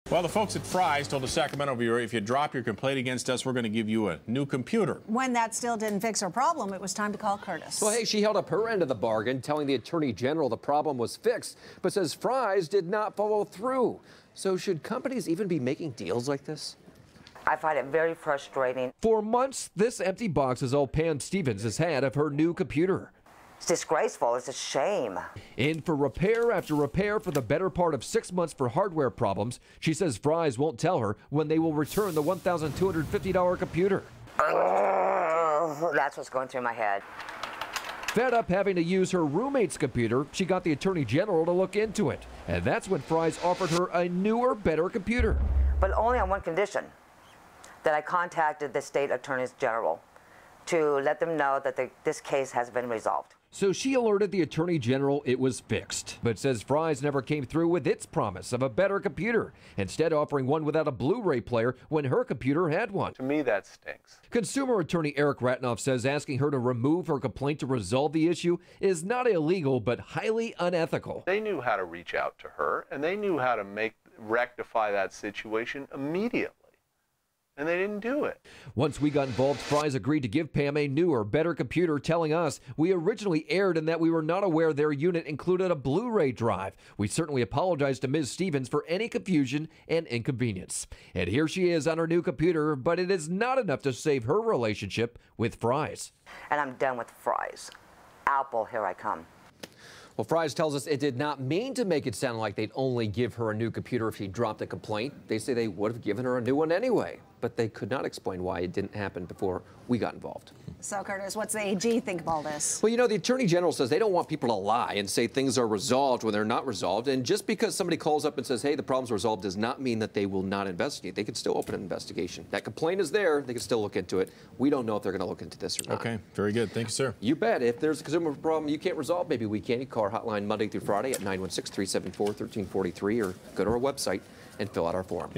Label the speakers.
Speaker 1: Well, the folks at Fry's told the Sacramento Bureau, if you drop your complaint against us, we're going to give you a new computer.
Speaker 2: When that still didn't fix her problem, it was time to call Kurtis.
Speaker 3: Well, hey, she held up her end of the bargain, telling the Attorney General the problem was fixed, but says Fry's did not follow through. So should companies even be making deals like this?
Speaker 4: I find it very frustrating.
Speaker 3: For months, this empty box is all Pam Stevens has had of her new computer.
Speaker 4: It's disgraceful. It's a shame.
Speaker 3: In for repair after repair for the better part of 6 months for hardware problems. She says Fry's won't tell her when they will return the $1,250 computer.
Speaker 4: That's what's going through my head.
Speaker 3: Fed up having to use her roommate's computer, she got the Attorney General to look into it. And that's when Fry's offered her a newer, better computer.
Speaker 4: But only on one condition, that I contacted the state attorneys general to let them know that this case has been resolved.
Speaker 3: So she alerted the Attorney General it was fixed, but says Fry's never came through with its promise of a better computer, instead offering one without a Blu-ray player when her computer had one.
Speaker 5: To me, that stinks.
Speaker 3: Consumer attorney Eric Ratinoff says asking her to remove her complaint to resolve the issue is not illegal, but highly unethical.
Speaker 5: They knew how to reach out to her, and they knew how to rectify that situation immediately. And they didn't do it.
Speaker 3: Once we got involved, Fry's agreed to give Pam a newer, better computer, telling us we originally erred in that we were not aware their unit included a Blu-ray drive. We certainly apologize to Ms. Stevens for any confusion and inconvenience. And here she is on her new computer, but it is not enough to save her relationship with Fry's.
Speaker 4: And I'm done with Fry's. Apple, here I come.
Speaker 3: Well, Fry's tells us it did not mean to make it sound like they'd only give her a new computer if she dropped a complaint. They say they would have given her a new one anyway, but they could not explain why it didn't happen before we got involved.
Speaker 2: So, Kurtis, what's the AG think of all this?
Speaker 3: Well, you know, the Attorney General says they don't want people to lie and say things are resolved when they're not resolved. And just because somebody calls up and says, hey, the problem's resolved, does not mean that they will not investigate. They could still open an investigation. That complaint is there. They can still look into it. We don't know if they're going to look into this or not.
Speaker 1: Okay, very good. Thank you, sir.
Speaker 3: You bet. If there's a consumer problem you can't resolve, maybe we can. You call our hotline Monday through Friday at 916-374-1343 or go to our website and fill out our form.